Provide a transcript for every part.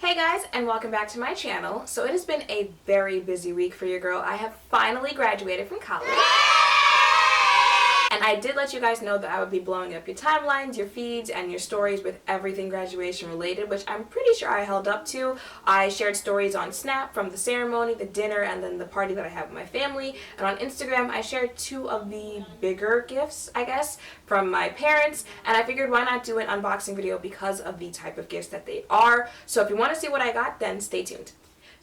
Hey guys, and welcome back to my channel. So it has been a very busy week for your girl. I have finally graduated from college. And I did let you guys know that I would be blowing up your timelines, your feeds, and your stories with everything graduation related, which I'm pretty sure I held up to. I shared stories on Snap from the ceremony, the dinner, and then the party that I had with my family. And on Instagram, I shared two of the bigger gifts, I guess, from my parents. And I figured why not do an unboxing video because of the type of gifts that they are. So if you want to see what I got, then stay tuned.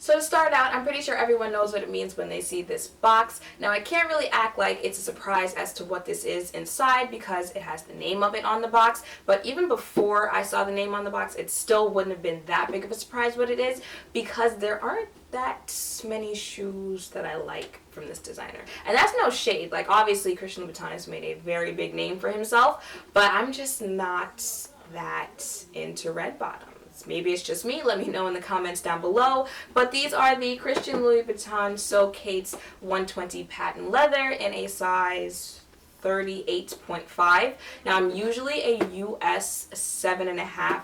So to start out, I'm pretty sure everyone knows what it means when they see this box. Now I can't really act like it's a surprise as to what this is inside because it has the name of it on the box, but even before I saw the name on the box, it still wouldn't have been that big of a surprise what it is because there aren't that many shoes that I like from this designer. And that's no shade, like obviously Christian Louboutin has made a very big name for himself, but I'm just not that into red bottoms. Maybe it's just me, let me know in the comments down below. But these are the Christian Louis Vuitton So Kate's 120 patent leather in a size 38.5. Now I'm usually a US 7.5,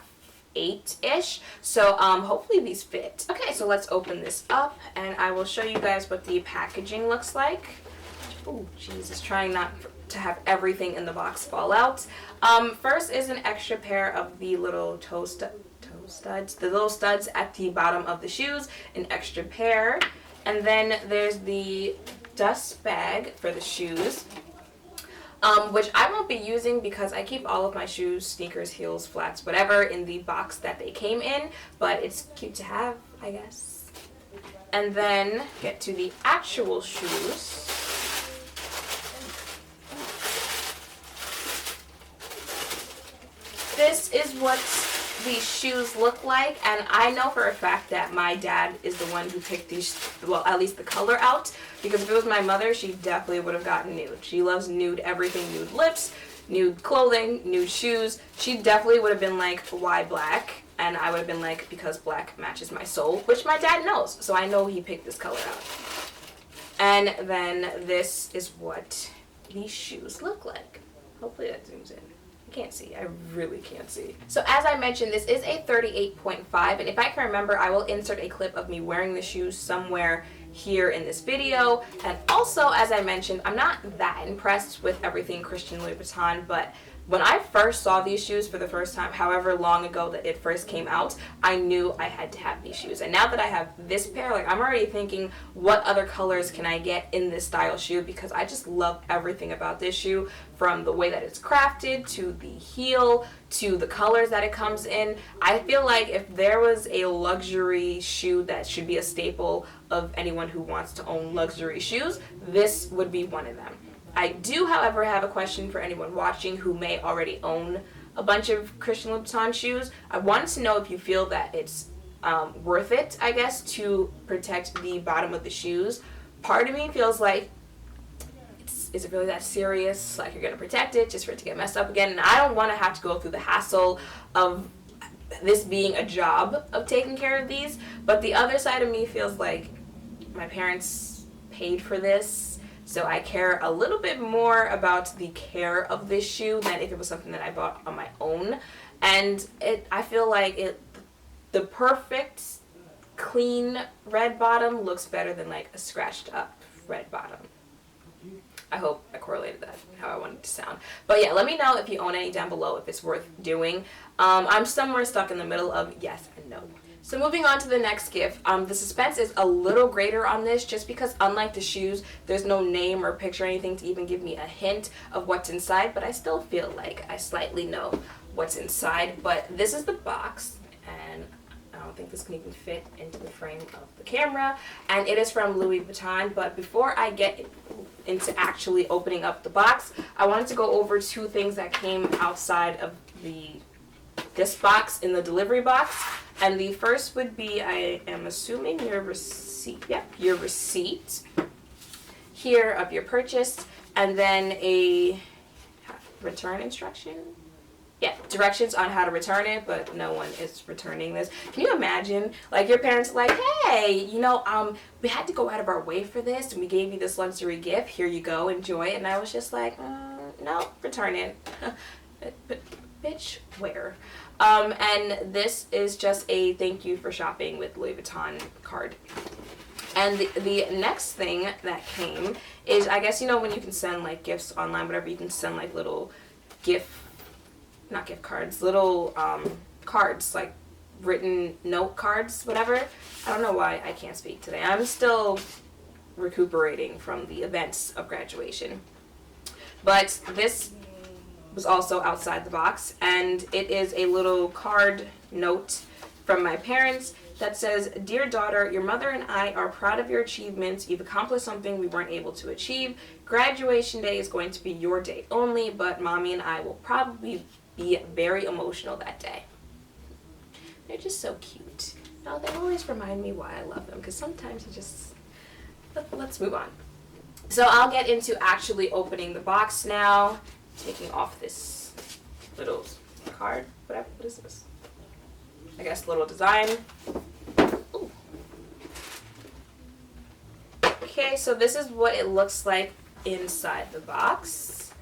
8-ish, so hopefully these fit. Okay, so let's open this up and I will show you guys what the packaging looks like. Oh Jesus, trying not to have everything in the box fall out. First is an extra pair of the little toe studs, the little studs at the bottom of the shoes, an extra pair, and then there's the dust bag for the shoes, which I won't be using because I keep all of my shoes, sneakers, heels, flats, whatever, in the box that they came in, but it's cute to have, I guess. And then get to the actual shoes. This is what these shoes look like, and I know for a fact that my dad is the one who picked these, well, at least the color out, because if it was my mother, she definitely would have gotten nude. She loves nude everything, nude lips, nude clothing, nude shoes. She definitely would have been like, why black? And I would have been like, because black matches my soul, which my dad knows, so I know he picked this color out. And then this is what these shoes look like. Hopefully that zooms in. Can't see. I really can't see. So as I mentioned, this is a 38.5, and if I can remember, I will insert a clip of me wearing the shoes somewhere here in this video. And also, as I mentioned, I'm not that impressed with everything Christian Louis Vuitton, but when I first saw these shoes for the first time, however long ago that it first came out, I knew I had to have these shoes. And now that I have this pair, like I'm already thinking, what other colors can I get in this style shoe? Because I just love everything about this shoe, from the way that it's crafted, to the heel, to the colors that it comes in. I feel like if there was a luxury shoe that should be a staple of anyone who wants to own luxury shoes, this would be one of them. I do, however, have a question for anyone watching who may already own a bunch of Christian Louboutin shoes. I wanted to know if you feel that it's worth it, I guess, to protect the bottom of the shoes. Part of me feels like, is it really that serious? Like you're going to protect it just for it to get messed up again? And I don't want to have to go through the hassle of this being a job of taking care of these. But the other side of me feels like my parents paid for this, so I care a little bit more about the care of this shoe than if it was something that I bought on my own. And I feel like the perfect clean red bottom looks better than like a scratched up red bottom. I hope I correlated that how I wanted it to sound. But yeah, let me know if you own any down below, if it's worth doing. I'm somewhere stuck in the middle of yes and no. So moving on to the next gift, the suspense is a little greater on this just because unlike the shoes, there's no name or picture or anything to even give me a hint of what's inside, but I still feel like I slightly know what's inside. But this is the box, and I don't think this can even fit into the frame of the camera, and it is from Louis Vuitton. But before I get into actually opening up the box, I wanted to go over two things that came outside of this box in the delivery box. And the first would be, I am assuming, your receipt. Yep, your receipt here of your purchase, and then a return instruction. Yeah, directions on how to return it, but no one is returning this. Can you imagine, like, your parents are like, hey, you know, we had to go out of our way for this, and we gave you this luxury gift. Here you go, enjoy it. And I was just like, no, return it. But bitch, where? And this is just a thank you for shopping with Louis Vuitton card. And the next thing that came is, I guess, you know, when you can send like gifts online, whatever, you can send like little not gift cards, little cards, like written note cards, whatever. I don't know why I can't speak today. I'm still recuperating from the events of graduation. But this was also outside the box, and it is a little card note from my parents that says, "Dear daughter, your mother and I are proud of your achievements. You've accomplished something we weren't able to achieve. Graduation day is going to be your day only, but mommy and I will probably be very emotional that day." They're just so cute. No, they always remind me why I love them, because sometimes you just... Let's move on. So I'll get into actually opening the box now. Taking off this little card. What is this? I guess little design. Ooh. Okay, so this is what it looks like inside the box.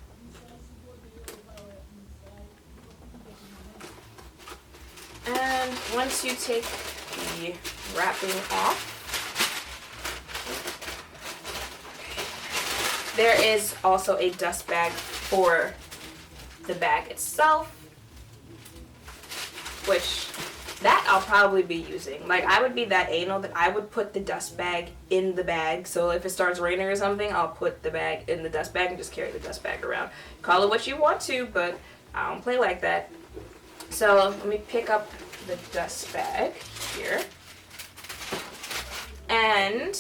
And once you take the wrapping off, there is also a dust bag for the bag itself, which that I'll probably be using. Like, I would be that anal that I would put the dust bag in the bag. So if it starts raining or something, I'll put the bag in the dust bag and just carry the dust bag around. Call it what you want to, but I don't play like that. So let me pick up the dust bag here. And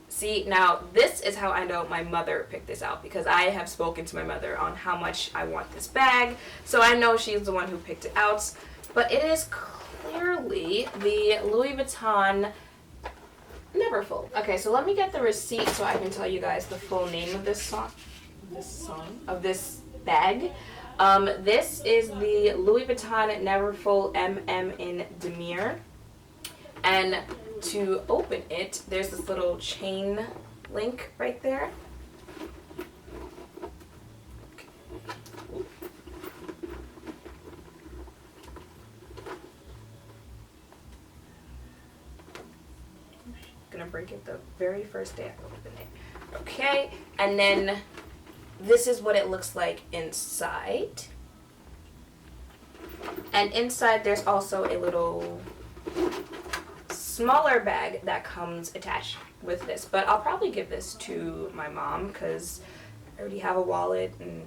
see, now this is how I know my mother picked this out, because I have spoken to my mother on how much I want this bag. So I know she's the one who picked it out. But it is clearly the Louis Vuitton Neverfull. Okay, so let me get the receipt so I can tell you guys the full name of this bag. This is the Louis Vuitton Neverfull MM in Damier. And to open it, there's this little chain link right there. I'm gonna break it the very first day I open it. Okay, and then this is what it looks like inside. And inside there's also a little smaller bag that comes attached with this, but I'll probably give this to my mom because I already have a wallet, and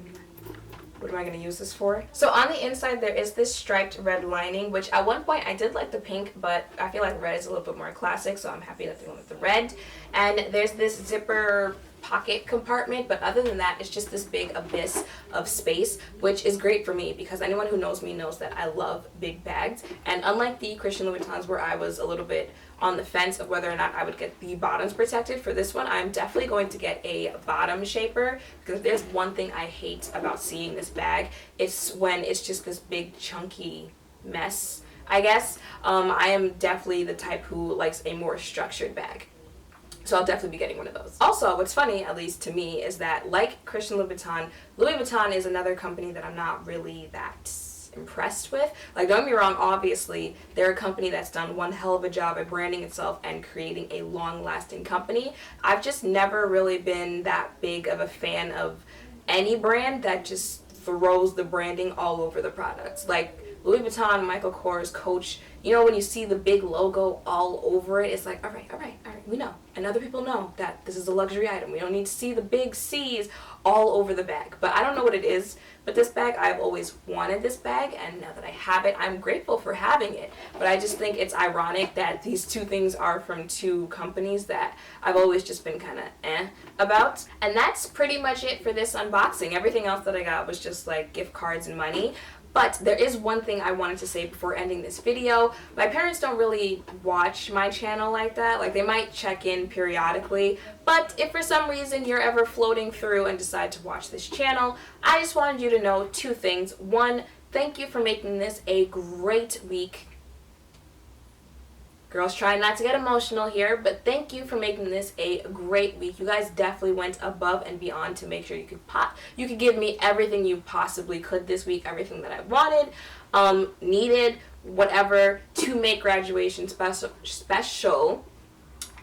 what am I going to use this for? So on the inside there is this striped red lining, which at one point I did like the pink, but I feel like red is a little bit more classic, so I'm happy that they went with the red. And there's this zipper pocket compartment, but other than that, it's just this big abyss of space, which is great for me because anyone who knows me knows that I love big bags. And unlike the Christian Louboutins where I was a little bit on the fence of whether or not I would get the bottoms protected, for this one I'm definitely going to get a bottom shaper, because if there's one thing I hate about seeing this bag, it's when it's just this big chunky mess, I guess. I am definitely the type who likes a more structured bag. So I'll definitely be getting one of those. Also, what's funny, at least to me, is that like Christian Louboutin, Louis Vuitton is another company that I'm not really that impressed with. Like, don't get me wrong, obviously, they're a company that's done one hell of a job at branding itself and creating a long-lasting company. I've just never really been that big of a fan of any brand that just throws the branding all over the products. Like, Louis Vuitton, Michael Kors, Coach, you know, when you see the big logo all over it, it's like, all right, we know. And other people know that this is a luxury item. We don't need to see the big C's all over the bag. But I don't know what it is. But this bag, I've always wanted this bag, and now that I have it, I'm grateful for having it. But I just think it's ironic that these two things are from two companies that I've always just been kind of about. And that's pretty much it for this unboxing. Everything else that I got was just like gift cards and money. But there is one thing I wanted to say before ending this video. My parents don't really watch my channel like that. Like, they might check in periodically. But if for some reason you're ever floating through and decide to watch this channel, I just wanted you to know two things. One, thank you for making this a great week. Girls, try not to get emotional here, but thank you for making this a great week. You guys definitely went above and beyond to make sure you could give me everything you possibly could this week, everything that I wanted, needed, whatever, to make graduation special.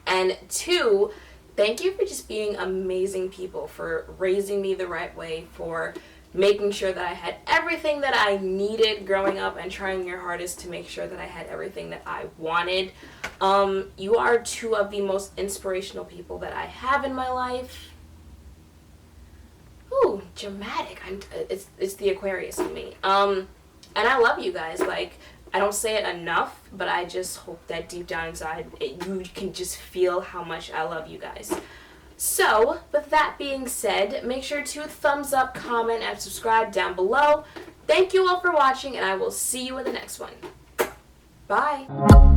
And 2, thank you for just being amazing people, for raising me the right way, for making sure that I had everything that I needed growing up, and trying your hardest to make sure that I had everything that I wanted. You are 2 of the most inspirational people that I have in my life. Ooh, dramatic. It's the Aquarius in me. And I love you guys. Like, I don't say it enough, but I just hope that deep down inside you can just feel how much I love you guys. So, with that being said, make sure to thumbs up, comment, and subscribe down below. Thank you all for watching, and I will see you in the next one. Bye!